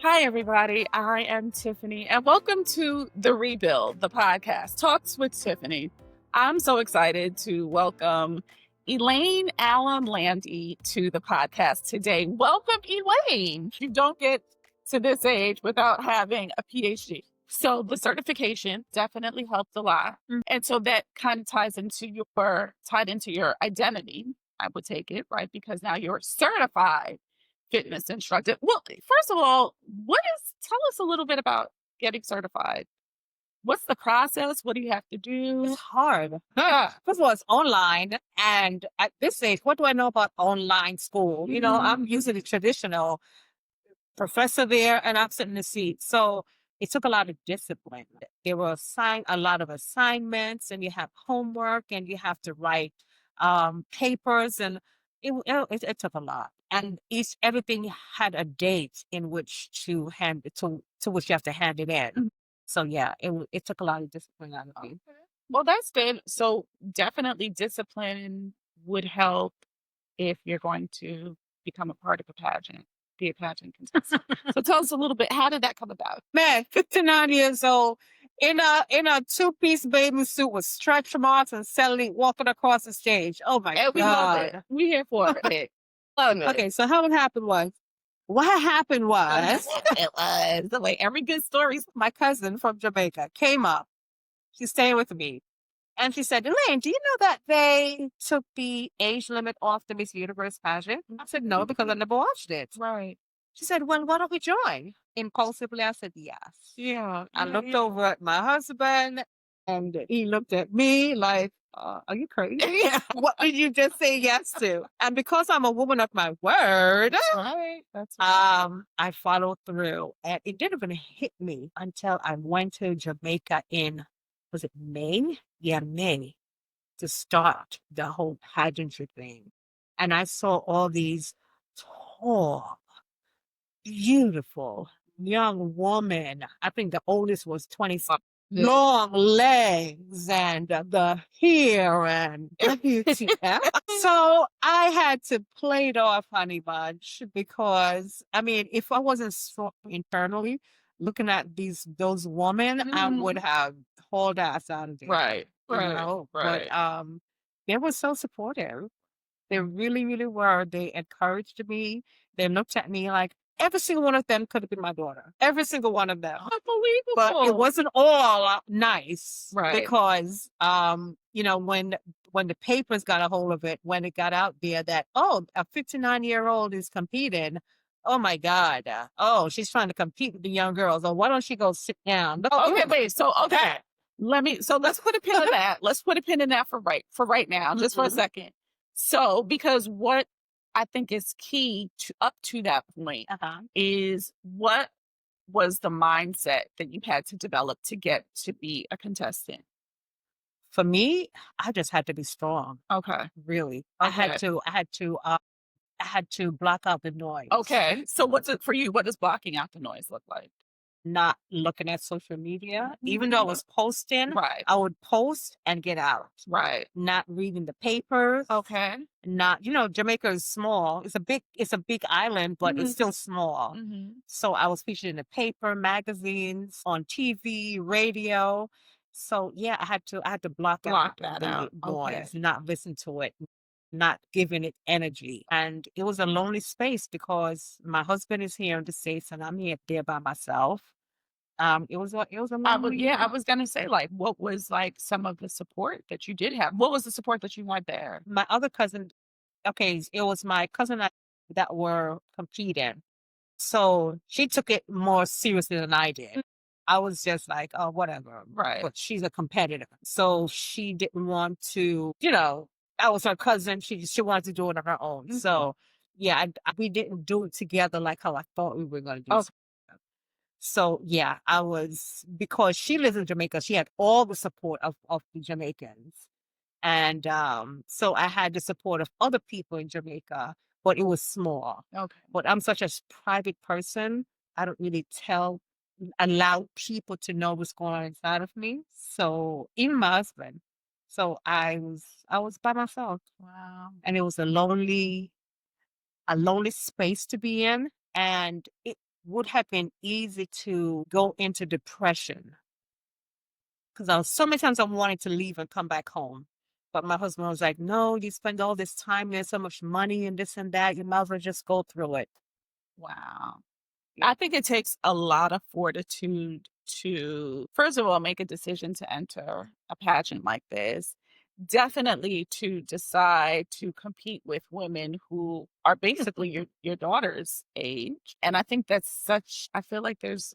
Hi, everybody. I am Tiffany, and welcome to The Rebuild, the podcast, Talks with Tiffany. I'm so excited to welcome Elaine Allen-Landy to the podcast today. Welcome, Elaine. You don't get to this age without having a PhD. So the certification definitely helped a lot. And so that kind of tied into your identity, I would take it, right? Because now you're certified fitness instructor. Well, first of all, tell us a little bit about getting certified. What's the process? What do you have to do? It's hard. Ah, First of all, it's online. And at this age, what do I know about online school? I'm using the traditional professor there and I'm sitting in the seat. So it took a lot of discipline. There were a lot of assignments, and you have homework, and you have to write papers, and it took a lot. And everything had a date in which to which you have to hand it in. Mhm. So yeah, it took a lot of discipline out of me. Okay. Well, that's good. So definitely discipline would help if you're going to become a part of a pageant, be a pageant contestant. So tell us a little bit, how did that come about? Man, 59 years old, in a two-piece bathing suit with stretch marks and suddenly walking across the stage. Oh my And we love it. God. We here for it. Love it. Okay, so what happened was It was the way every good story. my cousin from Jamaica came up. She's staying with me. And she said, Elaine, do you know that they took the age limit off the Miss Universe pageant? I said, no, because I never watched it. Right. She said, well, why don't we join? Impulsively, I said, yes. Yeah. I looked over at my husband, and he looked at me like, are you crazy? Yeah. What did you just say yes to? And because I'm a woman of my word, That's right. That's right. I followed through. And it didn't even hit me until I went to Jamaica was it May? Yeah, May, to start the whole pageantry thing. And I saw all these tall, beautiful young woman. I think the oldest was 25. Yeah. Long legs and the hair and everything. So I had to play it off, honey bunch, because I mean, if I wasn't strong internally looking at those women, I would have hauled ass out of there. Right. You Right. know, Right. but they were so supportive. They really, really were. They encouraged me. They looked at me like every single one of them could have been my daughter. Every single one of them. Unbelievable. But it wasn't all nice, Right. because when the papers got a hold of it, when it got out there that a 59-year-old is competing. Oh my God. She's trying to compete with the young girls. Oh, why don't she go sit down? Okay, wait. So okay. Let's put a pin in that. Let's put a pin in that for right now, just for a Mhm. second. So, because what I think is key up to that point is what was the mindset that you had to develop to get to be a contestant? For me, I just had to be strong. Okay. Really. Okay. I had to block out the noise. Okay. So what's it for you? What does blocking out the noise look like? Not looking at social media. Even though I was posting, Right. I would post and get out. Right. Not reading the papers. Okay. Not, Jamaica is small. It's a big island, but it's still small. So I was featured in the paper, magazines, on TV, radio. So yeah, I had to block Block out that the out. Okay. noise, not listen to it, not giving it energy. And it was a lonely space because my husband is here in the States and I'm here there by myself. It was a lonely. I was gonna say, like, what was like some of the support that you did have? What was the support that you had there? My other cousin, okay, it was my cousin that were competing. So she took it more seriously than I did. I was just like, oh, whatever. Right. But she's a competitor. So she didn't want to, I was her cousin. She wanted to do it on her own. So yeah, we didn't do it together like how I thought we were going to do it. So yeah, because she lives in Jamaica, she had all the support of the Jamaicans. And so I had the support of other people in Jamaica, but it was small. Okay. But I'm such a private person. I don't really allow people to know what's going on inside of me. So even my husband. So I was by myself. Wow. And it was a lonely space to be in. And would have been easy to go into depression because I was so many times I wanted to leave and come back home. But my husband was like, no, you spend all this time, there's so much money and this and that. You might as well just go through it. Wow. Yeah. I think it takes a lot of fortitude to, first of all, make a decision to enter a pageant like this. Definitely to decide to compete with women who are basically your daughter's age. And I think that's such, I feel like there's,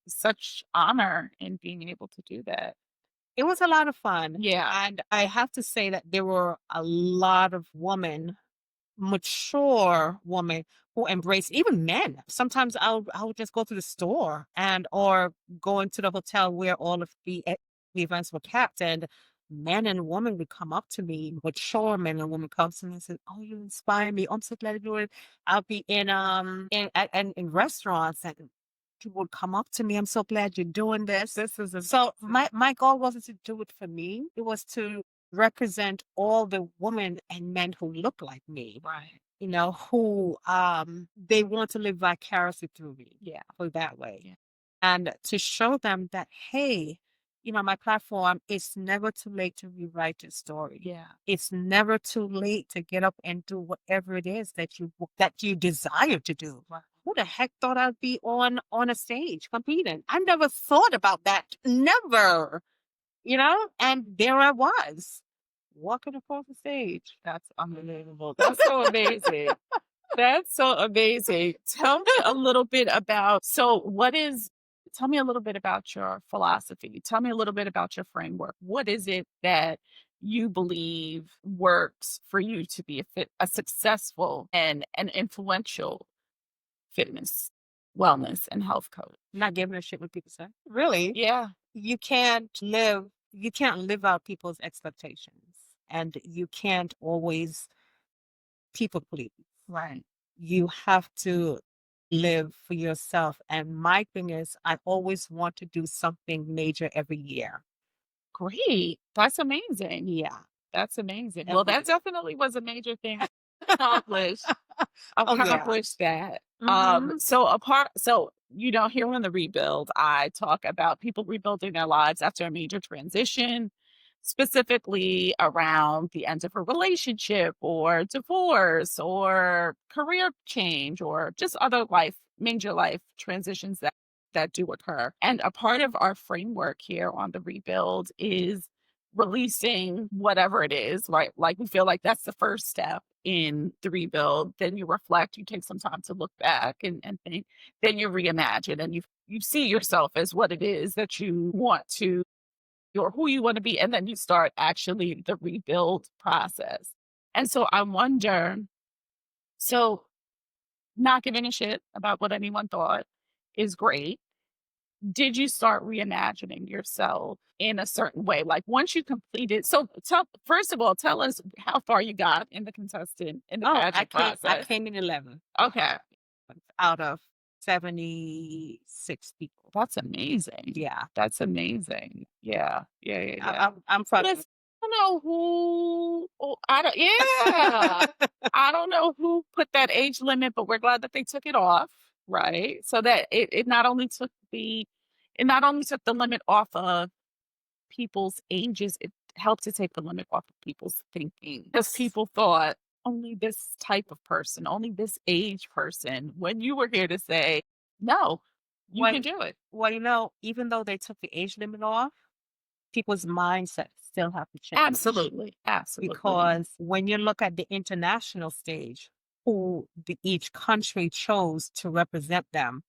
such honor in being able to do that. It was a lot of fun. Yeah. And I have to say that there were a lot of women, mature women who embrace even men. Sometimes I'll just go to the store and or go into the hotel where all of the events were kept, and men and women would come up to me, mature men and women come to me and say, "Oh, you inspire me. I'm so glad to do it." I'll be in restaurants and people would come up to me. I'm so glad you're doing this. So my goal wasn't to do it for me. It was to represent all the women and men who look like me, Right. who they want to live vicariously through me. Yeah. Put it that way. Yeah. And to show them that, hey, my platform, it's never too late to rewrite your story. Yeah. It's never too late to get up and do whatever it is that you desire to do. Right. Who the heck thought I'd be on a stage competing? I never thought about that. Never. And there I was walking across the stage. That's unbelievable. That's so amazing. That's so amazing. Tell me a little bit about, tell me a little bit about your philosophy. Tell me a little bit about your framework. What is it that you believe works for you to be a successful and an influential fitness, wellness, and health coach? Not giving a shit what people say. Really? Yeah. You can't live out people's expectations, and you can't always people please. Right. You have to live for yourself. And my thing is, I always want to do something major every year. Great. That's amazing. Yeah. That's amazing. And Well, that definitely was a major thing to accomplish. Accomplish that. Mhm. Here on the rebuild, I talk about people rebuilding their lives after a major transition, specifically around the end of a relationship or divorce or career change or just other major life transitions that do occur. And a part of our framework here on the rebuild is releasing whatever it is, right? Like we feel like that's the first step in the rebuild. Then you reflect, you take some time to look back and think, then you reimagine and you see yourself as what it is that you want to or who you want to be. And then you start actually the rebuild process. And so I wonder, so not giving a shit about what anyone thought is great. Did you start reimagining yourself in a certain way? Like once you completed, first of all, tell us how far you got in the I pageant I process. came in 11 Okay. out of 76 people. That's amazing. Yeah. That's amazing. Yeah. Yeah. Yeah. I, Yeah. I'm, I'm proud of Listen, I don't know who, I don't, yeah. I don't know who put that age limit, but we're glad that they took it off, right? So that it not only took the limit off of people's ages, it helped to take the limit off of people's thinking. Because people thought only this type of person, only this age person, when you were here to say, no, you Well, can do it. well, even though they took the age limit off, people's mindset still have to change. Absolutely. Absolutely. Because when you look at the international stage, who each country chose to represent them,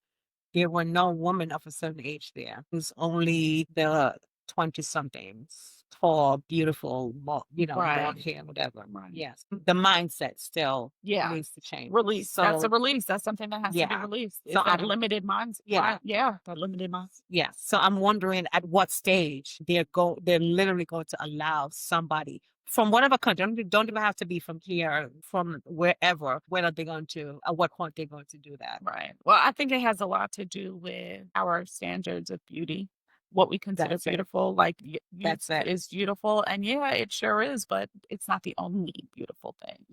there were no women of a certain age there. It was only the 20 somethings, tall, beautiful, Right. long hair, whatever. Right. Yes. The mindset still Yeah. needs to change. Release. That's a So, release. That's something that has to be yeah. released. It's So that I'm, limited mindset. yeah. Right. Yeah. That limited mindset. yeah. So I'm wondering at what stage they're literally going to allow somebody from whatever country, don't even have to be from here, from wherever, when are they going to, at what point they're going to do that? Right. Well, I think it has a lot to do with our standards of beauty, what we consider That's it. beautiful. Like That's it. is beautiful, and yeah, it sure is, but it's not the only beautiful thing.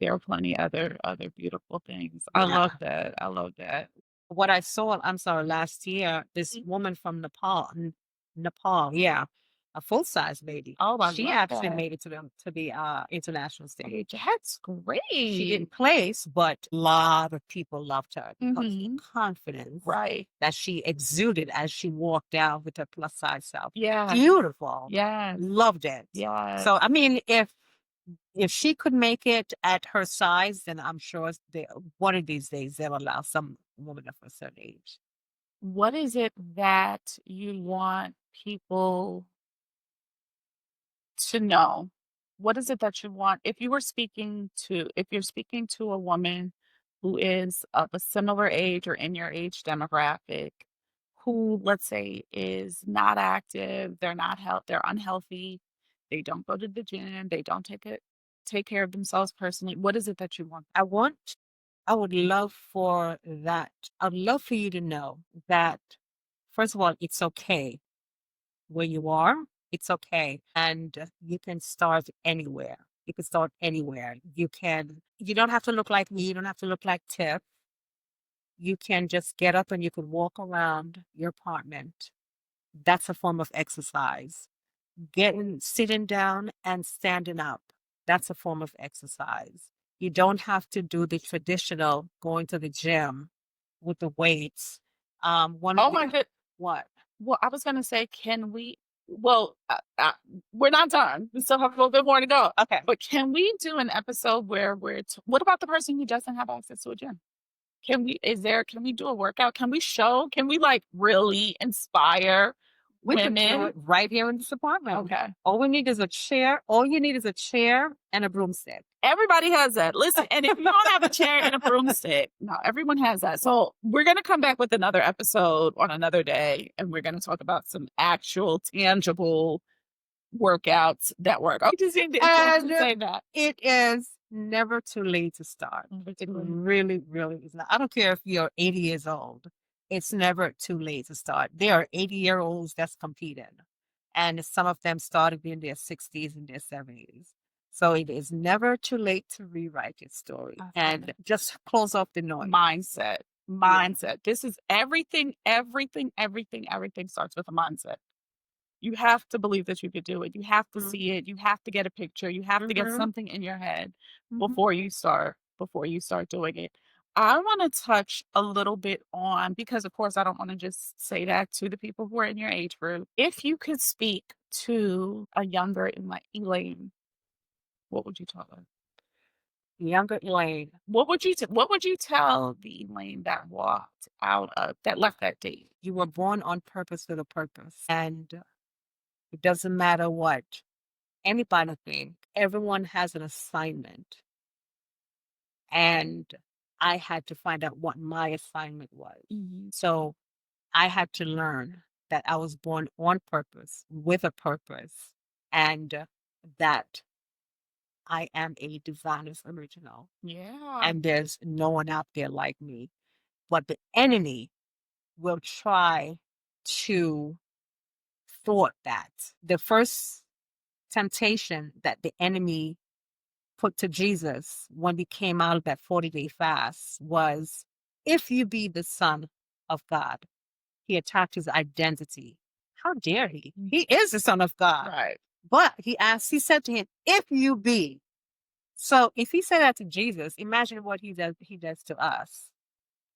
There are plenty other beautiful things. I Yeah. love that. I love that. what I saw, I'm sorry, last year, this woman from Nepal, yeah, a full size lady. Oh, I She love actually that. made it to the international stage. That's She great. didn't place, but a lot of people loved her because the Mhm. confidence Right. that she exuded as she walked out with her plus size self. Yeah. Beautiful. Yes. Loved it. Yes. So I mean, if she could make it at her size, then I'm sure one of these days they'll allow some woman of a certain age. What is it that you want people to know? What is it that you want if you're speaking to a woman who is of a similar age or in your age demographic, who, let's say, is not active, they're unhealthy, they don't go to the gym, they don't take care of themselves personally. What is it that you want? I would love for that. I'd love for you to know that, first of all, it's okay where you are. It's okay. And you can start anywhere. You can start anywhere. You don't have to look like me. You don't have to look like Tiff. You can just get up and you can walk around your apartment. That's a form of exercise. Sitting down and standing up. That's a form of exercise. You don't have to do the traditional going to the gym with the weights. One Oh my good. what? Well, I was gonna say, well, we're not done. We still have a little bit more to go. Okay. But can we do an episode where what about the person who doesn't have access to a gym? Can we do a workout? Can we like really inspire We can do women? it right here in this apartment. Okay. All we need is a chair. All you need is a chair and a broomstick. Everybody has that. Listen, and if you don't have a chair and a broomstick, no, everyone has that. So we're gonna come back with another episode on another day, and we're gonna talk about some actual tangible workouts that work. I just need to And say that. it is never too late to start. Never It too late. really, really is not. I don't care if you're 80 years old. It's never too late to start. There are 80-year-olds that's competing, and some of them started in their 60s and their 70s. So it is never too late to rewrite your story and just close off the noise. Mindset. Mindset. This is everything, everything, everything, everything starts with a mindset. You have to believe that you could do it. You have to see it. You have to get a picture. You have to get something in your head before you start doing it. I want to touch a little bit on, because of course I don't want to just say that to the people who are in your age group. If you could speak to a younger Elaine, what would you tell her? Younger Elaine. What would you tell the Elaine that that left that date? You were born on purpose with a purpose. And it doesn't matter what anybody think. Everyone has an assignment. And I had to find out what my assignment was. So I had to learn that I was born on purpose with a purpose and that I am a designer's original. Yeah. And there's no one out there like me. But the enemy will try to thwart that. The first temptation that the enemy put to Jesus when he came out of that 40-day fast was, if you be the Son of God. He attacked his identity. How dare he? He is the Son of God. Right. But he said to him, if you be. So if he said that to Jesus, imagine what he does to us.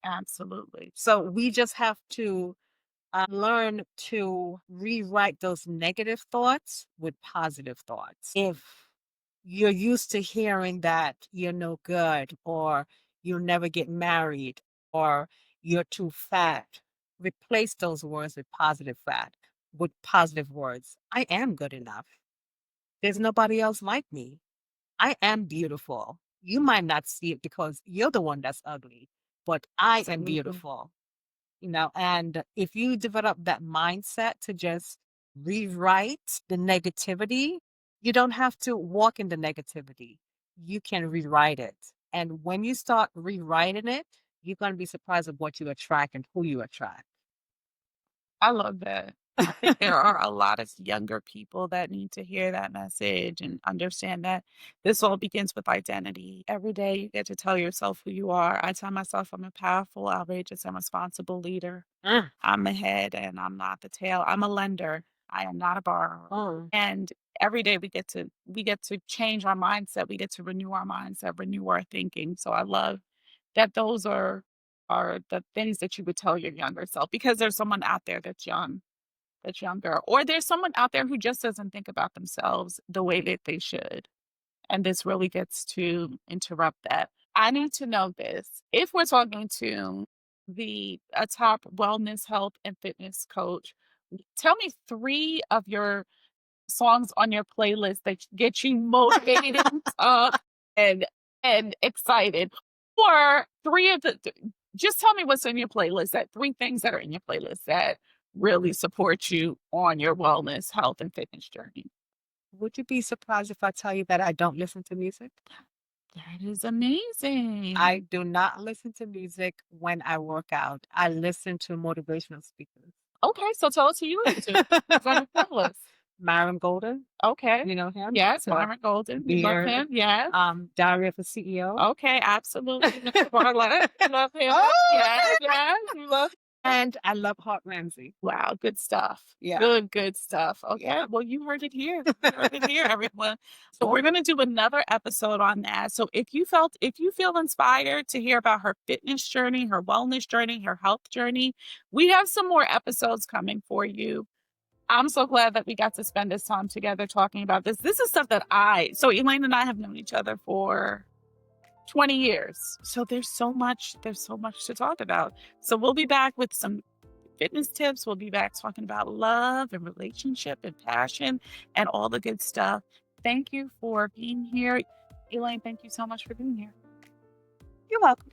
Absolutely. So we just have to learn to rewrite those negative thoughts with positive thoughts. If you're used to hearing that you're no good, or you'll never get married, or you're too fat, replace those words with positive words. I am good enough. There's nobody else like me. I am beautiful. You might not see it because you're the one that's ugly, but I am beautiful. And if you develop that mindset to just rewrite the negativity, you don't have to walk in the negativity. You can rewrite it. And when you start rewriting it, you're going to be surprised at what you attract and who you attract. I love that. I think there are a lot of younger people that need to hear that message and understand that this all begins with identity. Every day you get to tell yourself who you are. I tell myself I'm a powerful, outrageous, and responsible leader. Mm. I'm the head and I'm not the tail. I'm a lender. I am not a borrower. Oh. And every day we get to change our mindset. We get to renew our mindset, renew our thinking. So I love that those are the things that you would tell your younger self because there's someone out there that's younger, or there's someone out there who just doesn't think about themselves the way that they should. And this really gets to interrupt that. I need to know this. If we're talking to a top wellness, health, and fitness coach, tell me three of your songs on your playlist that get you motivated and and excited. Or three of the just tell me what's in your playlist, that three things that are in your playlist that really support you on your wellness, health, and fitness journey. Would you be surprised if I tell you that I don't listen to music? That is amazing. I do not listen to music when I work out. I listen to motivational speakers. Okay, so tell us who you listen to. What's on your playlist? Myron Golden, Okay. you know him? Yes, So, Myron Golden. We love Beard, him. Yes. Diary of a CEO. Okay, absolutely. Mr. Bartlett. Love him. Oh, Yes, yes. We love and I love Hart Ramsey. Wow, good stuff. Yeah. Good stuff. Okay, Yeah. well, you heard it here. You heard it here, everyone. So we're gonna do another episode on that. So if you feel inspired to hear about her fitness journey, her wellness journey, her health journey, we have some more episodes coming for you. I'm so glad that we got to spend this time together talking about this. This is stuff that so Elaine and I have known each other for 20 years. So there's so much to talk about. So we'll be back with some fitness tips. We'll be back talking about love and relationship and passion and all the good stuff. Thank you for being here. Elaine, thank you so much for being here. You're welcome.